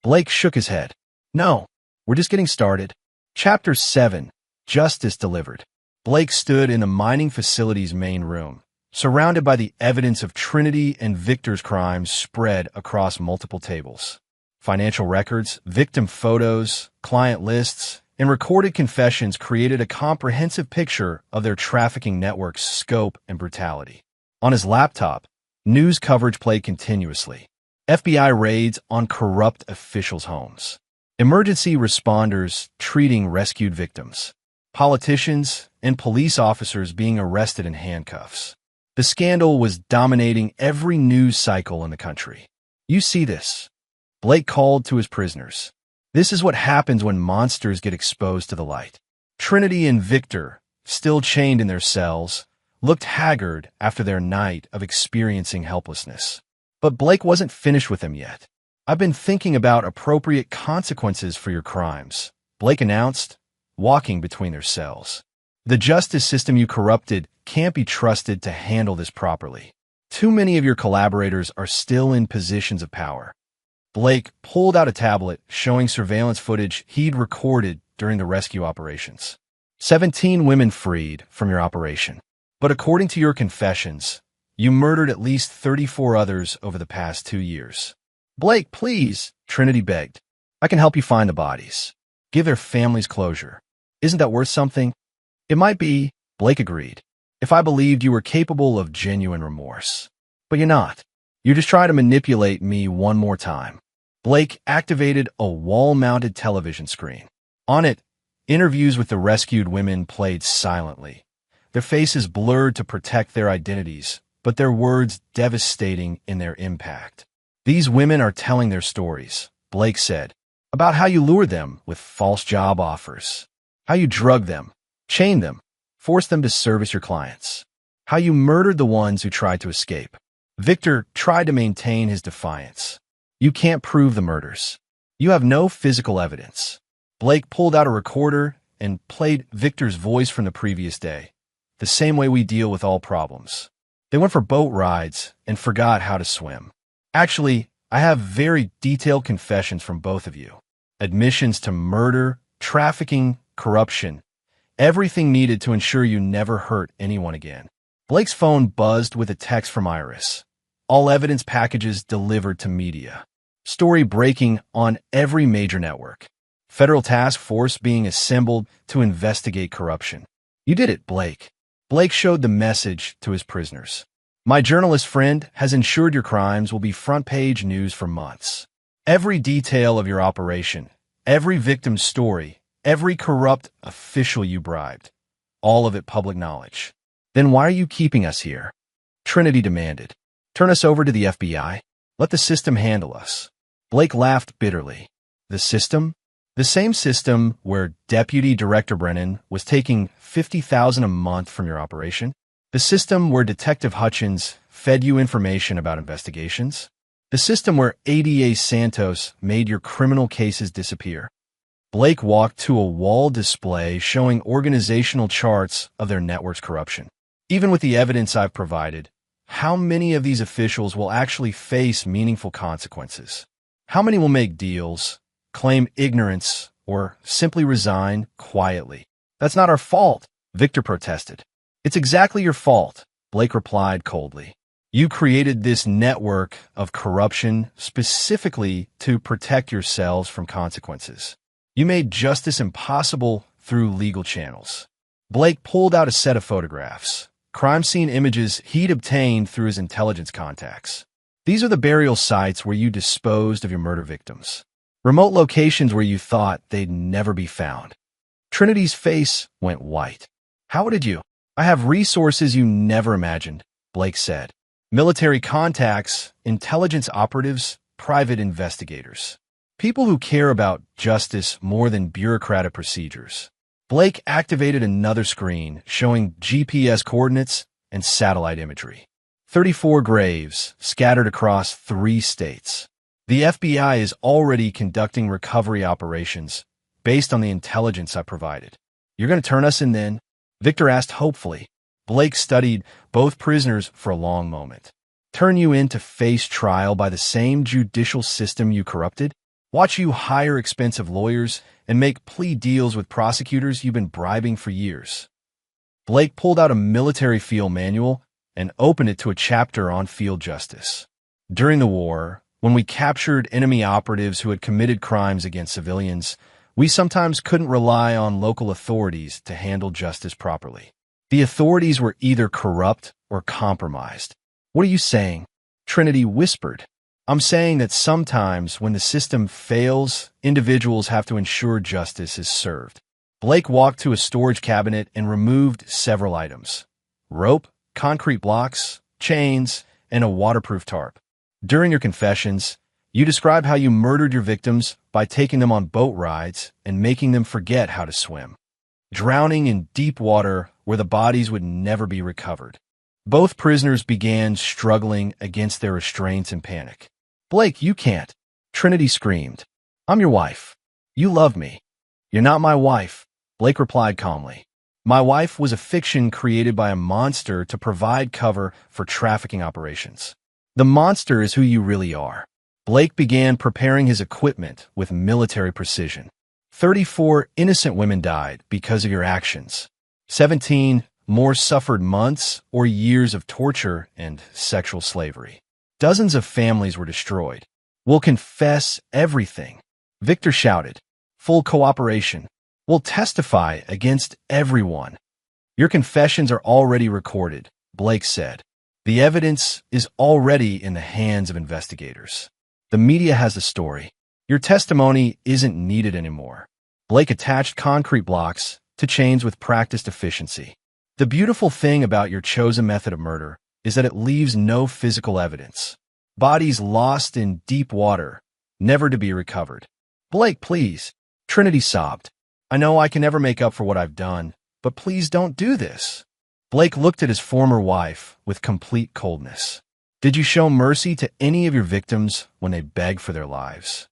Blake shook his head. No, we're just getting started. Chapter 7. Justice Delivered. Blake stood in the mining facility's main room, surrounded by the evidence of Trinity and Victor's crimes spread across multiple tables. Financial records, victim photos, client lists, and recorded confessions created a comprehensive picture of their trafficking network's scope and brutality. On his laptop, news coverage played continuously. FBI raids on corrupt officials' homes. Emergency responders treating rescued victims. Politicians and police officers being arrested in handcuffs. The scandal was dominating every news cycle in the country. You see this. Blake called to his prisoners. This is what happens when monsters get exposed to the light. Trinity and Victor, still chained in their cells, looked haggard after their night of experiencing helplessness. But Blake wasn't finished with them yet. I've been thinking about appropriate consequences for your crimes, Blake announced, walking between their cells. The justice system you corrupted can't be trusted to handle this properly. Too many of your collaborators are still in positions of power. Blake pulled out a tablet showing surveillance footage he'd recorded during the rescue operations. 17 women freed from your operation. But according to your confessions, you murdered at least 34 others over the past 2 years. Blake, please, Trinity begged. I can help you find the bodies. Give their families closure. Isn't that worth something? It might be, Blake agreed, if I believed you were capable of genuine remorse. But you're not. You're just trying to manipulate me one more time. Blake activated a wall-mounted television screen. On it, interviews with the rescued women played silently, their faces blurred to protect their identities, but their words devastating in their impact. These women are telling their stories, Blake said, about how you lured them with false job offers, how you drugged them, chained them, forced them to service your clients, how you murdered the ones who tried to escape. Victor tried to maintain his defiance. You can't prove the murders. You have no physical evidence. Blake pulled out a recorder and played Victor's voice from the previous day, the same way we deal with all problems. They went for boat rides and forgot how to swim. Actually, I have very detailed confessions from both of you. Admissions to murder, trafficking, corruption, everything needed to ensure you never hurt anyone again. Blake's phone buzzed with a text from Iris. All evidence packages delivered to media. Story breaking on every major network. Federal task force being assembled to investigate corruption. You did it, Blake. Blake showed the message to his prisoners. My journalist friend has ensured your crimes will be front-page news for months. Every detail of your operation, every victim's story, every corrupt official you bribed, all of it public knowledge. Then why are you keeping us here? Trinity demanded. Turn us over to the FBI. Let the system handle us. Blake laughed bitterly. The system? The same system where Deputy Director Brennan was taking $50,000 a month from your operation? The system where Detective Hutchins fed you information about investigations? The system where ADA Santos made your criminal cases disappear? Blake walked to a wall display showing organizational charts of their network's corruption. Even with the evidence I've provided, how many of these officials will actually face meaningful consequences? How many will make deals, claim ignorance, or simply resign quietly? That's not our fault, Victor protested. It's exactly your fault, Blake replied coldly. You created this network of corruption specifically to protect yourselves from consequences. You made justice impossible through legal channels. Blake pulled out a set of photographs, crime scene images he'd obtained through his intelligence contacts. These are the burial sites where you disposed of your murder victims. Remote locations where you thought they'd never be found. Trinity's face went white. How did you? I have resources you never imagined, Blake said. Military contacts, intelligence operatives, private investigators. People who care about justice more than bureaucratic procedures. Blake activated another screen showing GPS coordinates and satellite imagery. 34 graves scattered across 3 states. The FBI is already conducting recovery operations based on the intelligence I provided. You're going to turn us in then? Victor asked hopefully. Blake studied both prisoners for a long moment. Turn you in to face trial by the same judicial system you corrupted? Watch you hire expensive lawyers and make plea deals with prosecutors you've been bribing for years. Blake pulled out a military field manual and opened it to a chapter on field justice. During the war, when we captured enemy operatives who had committed crimes against civilians, we sometimes couldn't rely on local authorities to handle justice properly. The authorities were either corrupt or compromised. What are you saying? Trinity whispered. I'm saying that sometimes when the system fails, individuals have to ensure justice is served. Blake walked to a storage cabinet and removed several items: rope, concrete blocks, chains, and a waterproof tarp. During your confessions, you describe how you murdered your victims by taking them on boat rides and making them forget how to swim, drowning in deep water where the bodies would never be recovered. Both prisoners began struggling against their restraints and panic. Blake, you can't. Trinity screamed. I'm your wife. You love me. You're not my wife, Blake replied calmly. My wife was a fiction created by a monster to provide cover for trafficking operations. The monster is who you really are. Blake began preparing his equipment with military precision. 34 innocent women died because of your actions. 17 more suffered months or years of torture and sexual slavery. Dozens of families were destroyed. We'll confess everything, Victor shouted. Full cooperation. We'll testify against everyone. Your confessions are already recorded, Blake said. The evidence is already in the hands of investigators. The media has the story. Your testimony isn't needed anymore. Blake attached concrete blocks to chains with practiced efficiency. The beautiful thing about your chosen method of murder is that it leaves no physical evidence. Bodies lost in deep water, never to be recovered. Blake, please. Trinity sobbed. I know I can never make up for what I've done, but please don't do this. Blake looked at his former wife with complete coldness. Did you show mercy to any of your victims when they begged for their lives?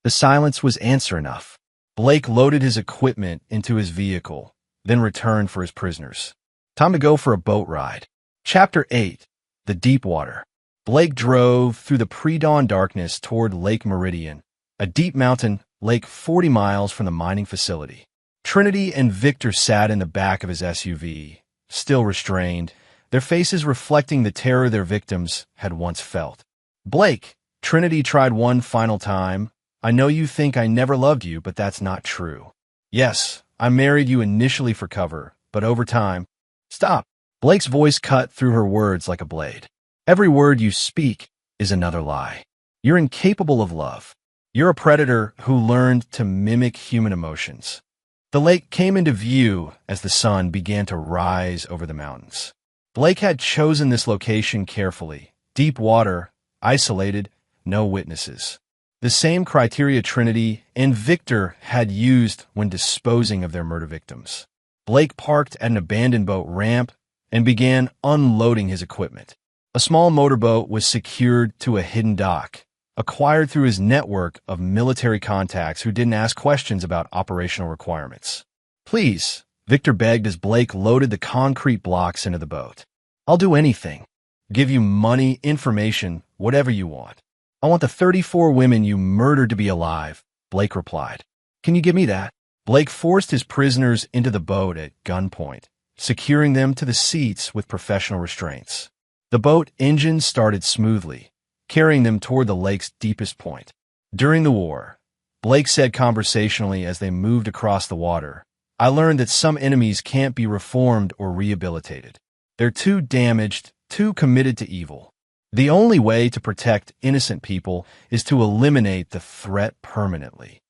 The silence was answer enough. Blake loaded his equipment into his vehicle, then returned for his prisoners. Time to go for a boat ride. Chapter 8. The Deep Water. Blake drove through the pre-dawn darkness toward Lake Meridian, a deep mountain lake 40 miles from the mining facility. Trinity and Victor sat in the back of his SUV, still restrained, their faces reflecting the terror their victims had once felt. Blake, Trinity tried one final time. I know you think I never loved you, but that's not true. Yes, I married you initially for cover, but over time... Stop. Blake's voice cut through her words like a blade. Every word you speak is another lie. You're incapable of love. You're a predator who learned to mimic human emotions. The lake came into view as the sun began to rise over the mountains. Blake had chosen this location carefully. Deep water, isolated, no witnesses. The same criteria Trinity and Victor had used when disposing of their murder victims. Blake parked at an abandoned boat ramp and began unloading his equipment. A small motorboat was secured to a hidden dock, acquired through his network of military contacts who didn't ask questions about operational requirements. Please, Victor begged as Blake loaded the concrete blocks into the boat. I'll do anything. Give you money, information, whatever you want. I want the 34 women you murdered to be alive, Blake replied. Can you give me that? Blake forced his prisoners into the boat at gunpoint, securing them to the seats with professional restraints. The boat engine started smoothly, carrying them toward the lake's deepest point. During the war, Blake said conversationally as they moved across the water, I learned that some enemies can't be reformed or rehabilitated. They're too damaged, too committed to evil. The only way to protect innocent people is to eliminate the threat permanently.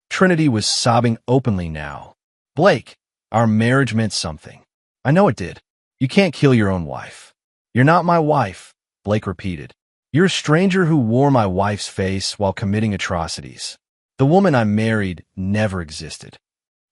Trinity was sobbing openly now. Blake, our marriage meant something. I know it did. You can't kill your own wife. You're not my wife, Blake repeated. You're a stranger who wore my wife's face while committing atrocities. The woman I married never existed.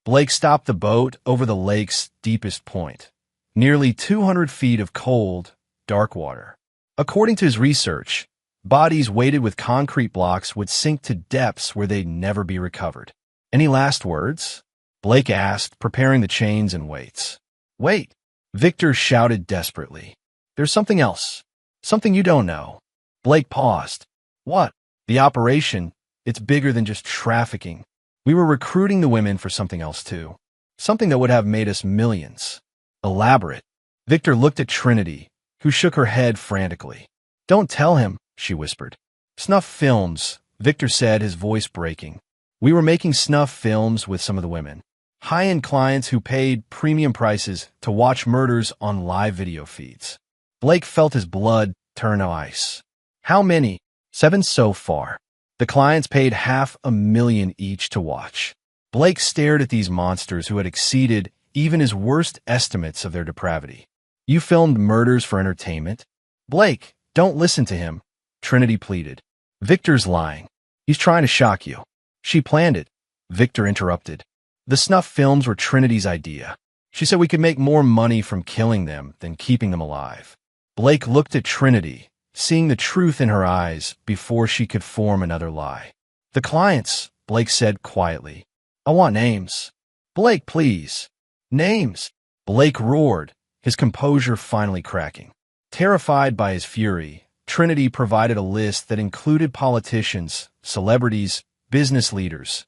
Blake stopped the boat over the lake's deepest point, nearly 200 feet of cold, dark water. According to his research, Bodies weighted with concrete blocks would sink to depths where they'd never be recovered. Any last words? Blake asked, preparing the chains and weights. Wait, Victor shouted desperately. There's something else. Something you don't know. Blake paused. What? The operation. It's bigger than just trafficking. We were recruiting the women for something else too. Something that would have made us millions. Elaborate. Victor looked at Trinity, who shook her head frantically. Don't tell him, she whispered. Snuff films, Victor said, his voice breaking. We were making snuff films with some of the women. High-end clients who paid premium prices to watch murders on live video feeds. Blake felt his blood turn to ice. How many? 7 so far. The clients paid $500,000 each to watch. Blake stared at these monsters who had exceeded even his worst estimates of their depravity. You filmed murders for entertainment? Blake, don't listen to him, Trinity pleaded. Victor's lying. He's trying to shock you. She planned it, Victor interrupted. The snuff films were Trinity's idea. She said we could make more money from killing them than keeping them alive. Blake looked at Trinity, seeing the truth in her eyes before she could form another lie. The clients, Blake said quietly. I want names. Blake, please. Names. Blake roared, his composure finally cracking. Terrified by his fury, Trinity provided a list that included politicians, celebrities, business leaders,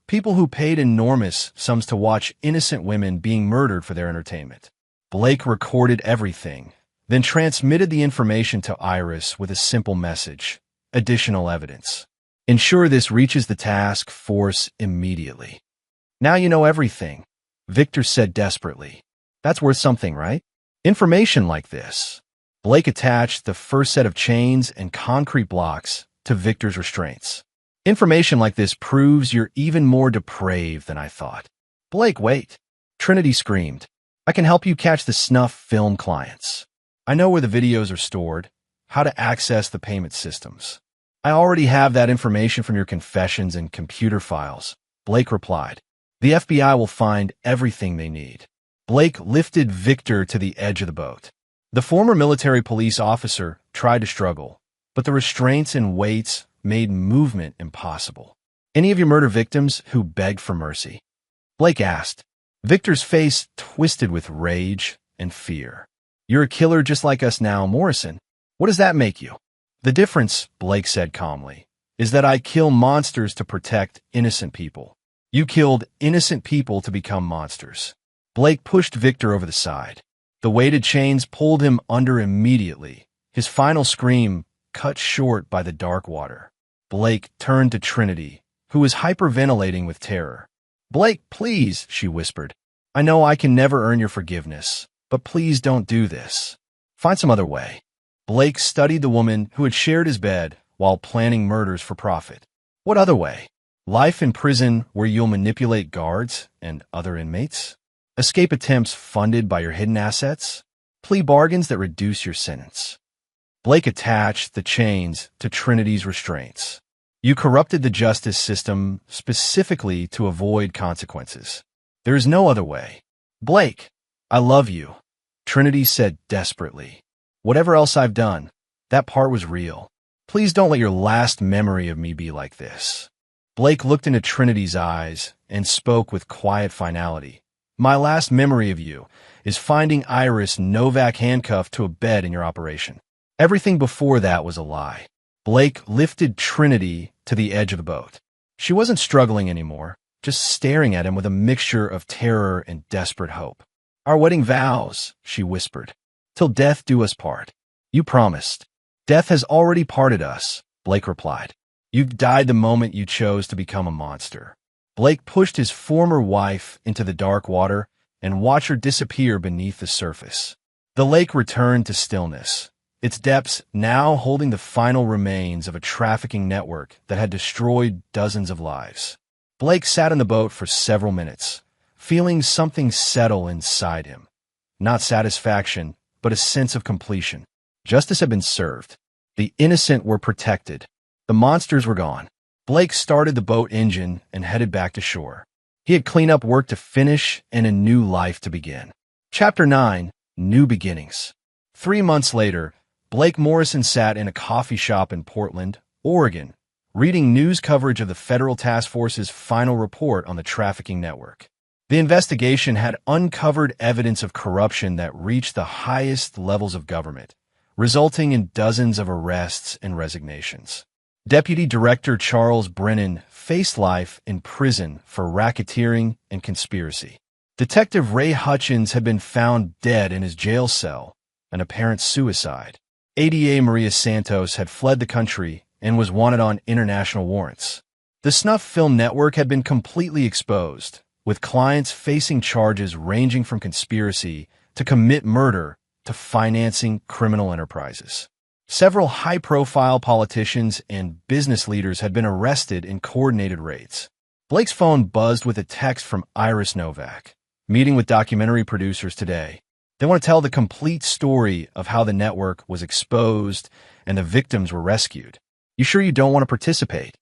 people who paid enormous sums to watch innocent women being murdered for their entertainment. Blake recorded everything, then transmitted the information to Iris with a simple message: additional evidence. Ensure this reaches the task force immediately. Now you know everything, Victor said desperately. That's worth something, right? Information like this. Blake attached the first set of chains and concrete blocks to Victor's restraints. Information like this proves you're even more depraved than I thought. Blake, wait. Trinity screamed. I can help you catch the snuff film clients. I know where the videos are stored, how to access the payment systems. I already have that information from your confessions and computer files, Blake replied. The FBI will find everything they need. Blake lifted Victor to the edge of the boat. The former military police officer tried to struggle, but the restraints and weights made movement impossible. Any of your murder victims who begged for mercy? Blake asked. Victor's face twisted with rage and fear. You're a killer just like us now, Morrison. What does that make you? The difference, Blake said calmly, is that I kill monsters to protect innocent people. You killed innocent people to become monsters. Blake pushed Victor over the side. The weighted chains pulled him under immediately, his final scream cut short by the dark water. Blake turned to Trinity, who was hyperventilating with terror. Blake, please, she whispered. I know I can never earn your forgiveness, but please don't do this. Find some other way. Blake studied the woman who had shared his bed while planning murders for profit. What other way? Life in prison where you'll manipulate guards and other inmates? Escape attempts funded by your hidden assets? Plea bargains that reduce your sentence. Blake attached the chains to Trinity's restraints. You corrupted the justice system specifically to avoid consequences. There is no other way. Blake, I love you, Trinity said desperately. Whatever else I've done, that part was real. Please don't let your last memory of me be like this. Blake looked into Trinity's eyes and spoke with quiet finality. My last memory of you is finding Iris Novak handcuffed to a bed in your operation. Everything before that was a lie. Blake lifted Trinity to the edge of the boat. She wasn't struggling anymore, just staring at him with a mixture of terror and desperate hope. Our wedding vows, she whispered. Till death do us part. You promised. Death has already parted us, Blake replied. You died the moment you chose to become a monster. Blake pushed his former wife into the dark water and watched her disappear beneath the surface. The lake returned to stillness, its depths now holding the final remains of a trafficking network that had destroyed dozens of lives. Blake sat in the boat for several minutes, feeling something settle inside him. Not satisfaction, but a sense of completion. Justice had been served. The innocent were protected. The monsters were gone. Blake started the boat engine and headed back to shore. He had cleanup work to finish and a new life to begin. Chapter 9, New Beginnings. 3 months later, Blake Morrison sat in a coffee shop in Portland, Oregon, reading news coverage of the federal task force's final report on the trafficking network. The investigation had uncovered evidence of corruption that reached the highest levels of government, resulting in dozens of arrests and resignations. Deputy Director Charles Brennan faced life in prison for racketeering and conspiracy. Detective Ray Hutchins had been found dead in his jail cell, an apparent suicide. ADA Maria Santos had fled the country and was wanted on international warrants. The snuff film network had been completely exposed, with clients facing charges ranging from conspiracy to commit murder to financing criminal enterprises. Several high-profile politicians and business leaders had been arrested in coordinated raids. Blake's phone buzzed with a text from Iris Novak, meeting with documentary producers today. They want to tell the complete story of how the network was exposed and the victims were rescued. You sure you don't want to participate?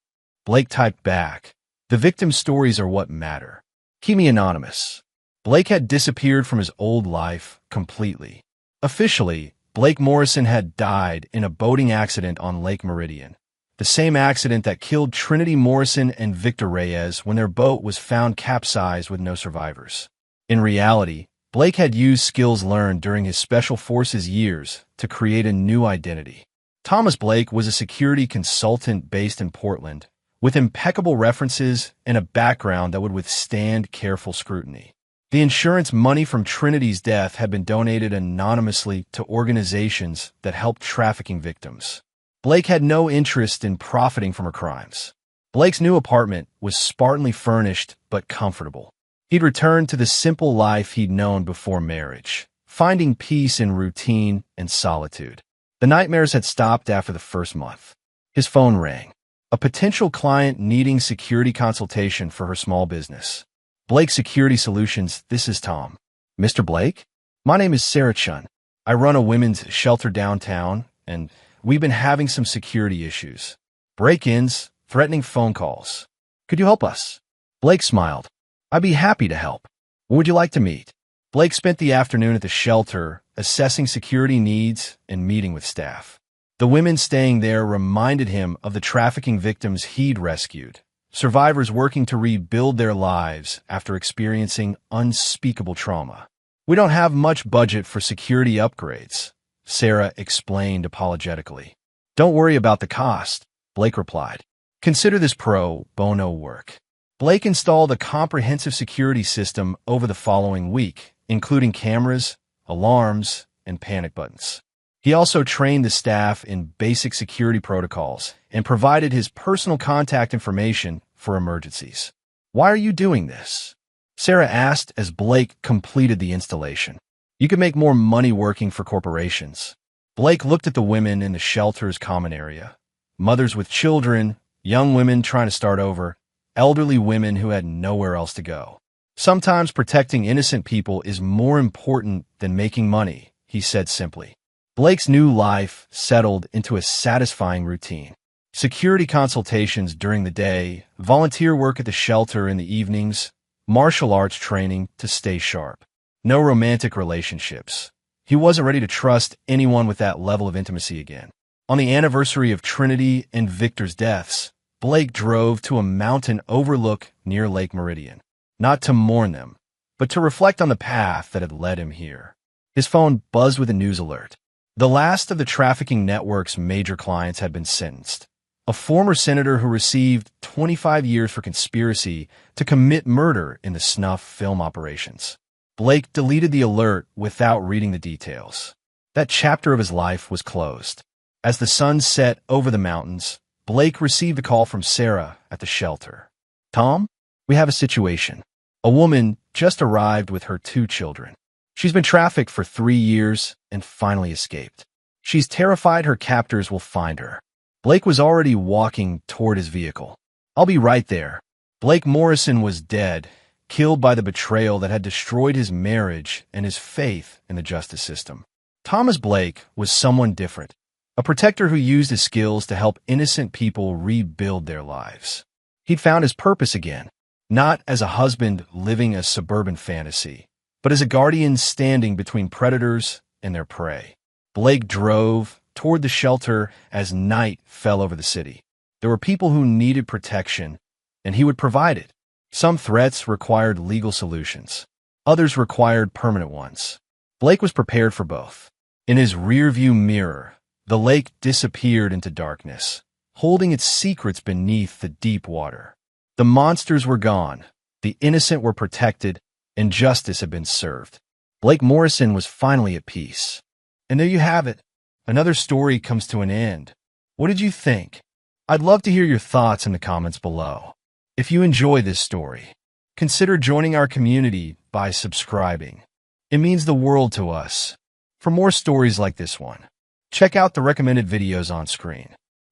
Blake typed back, "The victim stories are what matter. Keep me anonymous." Blake had disappeared from his old life completely. Officially, Blake Morrison had died in a boating accident on Lake Meridian, the same accident that killed Trinity Morrison and Victor Reyes when their boat was found capsized with no survivors. In reality, Blake had used skills learned during his Special Forces years to create a new identity. Thomas Blake was a security consultant based in Portland, with impeccable references and a background that would withstand careful scrutiny. The insurance money from Trinity's death had been donated anonymously to organizations that helped trafficking victims. Blake had no interest in profiting from her crimes. Blake's new apartment was spartanly furnished but comfortable. He'd returned to the simple life he'd known before marriage, finding peace in routine and solitude. The nightmares had stopped after the first month. His phone rang. A potential client needing security consultation for her small business. Blake Security Solutions, this is Tom. Mr. Blake? My name is Sarah Chun. I run a women's shelter downtown, and we've been having some security issues. Break-ins, threatening phone calls. Could you help us? Blake smiled. I'd be happy to help. Where would you like to meet? Blake spent the afternoon at the shelter, assessing security needs and meeting with staff. The women staying there reminded him of the trafficking victims he'd rescued, survivors working to rebuild their lives after experiencing unspeakable trauma. We don't have much budget for security upgrades, Sarah explained apologetically. Don't worry about the cost, Blake replied. Consider this pro bono work. Blake installed a comprehensive security system over the following week, including cameras, alarms, and panic buttons. He also trained the staff in basic security protocols and provided his personal contact information for emergencies. Why are you doing this? Sarah asked as Blake completed the installation. You could make more money working for corporations. Blake looked at the women in the shelter's common area. Mothers with children, young women trying to start over, elderly women who had nowhere else to go. Sometimes protecting innocent people is more important than making money, he said simply. Blake's new life settled into a satisfying routine. Security consultations during the day, volunteer work at the shelter in the evenings, martial arts training to stay sharp. No romantic relationships. He wasn't ready to trust anyone with that level of intimacy again. On the anniversary of Trinity and Victor's deaths, Blake drove to a mountain overlook near Lake Meridian, not to mourn them, but to reflect on the path that had led him here. His phone buzzed with a news alert. The last of the trafficking network's major clients had been sentenced. A former senator who received 25 years for conspiracy to commit murder in the snuff film operations. Blake deleted the alert without reading the details. That chapter of his life was closed. As the sun set over the mountains, Blake received a call from Sarah at the shelter. Tom, we have a situation. A woman just arrived with her 2 children. She's been trafficked for 3 years and finally escaped. She's terrified her captors will find her. Blake was already walking toward his vehicle. I'll be right there. Blake Morrison was dead, killed by the betrayal that had destroyed his marriage and his faith in the justice system. Thomas Blake was someone different, a protector who used his skills to help innocent people rebuild their lives. He'd found his purpose again, not as a husband living a suburban fantasy, but as a guardian standing between predators and their prey. Blake drove toward the shelter as night fell over the city. There were people who needed protection, and he would provide it. Some threats required legal solutions. Others required permanent ones. Blake was prepared for both. In his rearview mirror, the lake disappeared into darkness, holding its secrets beneath the deep water. The monsters were gone, the innocent were protected, and justice had been served. Blake Morrison was finally at peace. And there you have it. Another story comes to an end. What did you think? I'd love to hear your thoughts in the comments below. If you enjoy this story, consider joining our community by subscribing. It means the world to us. For more stories like this one, check out the recommended videos on screen.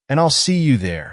And I'll see you there.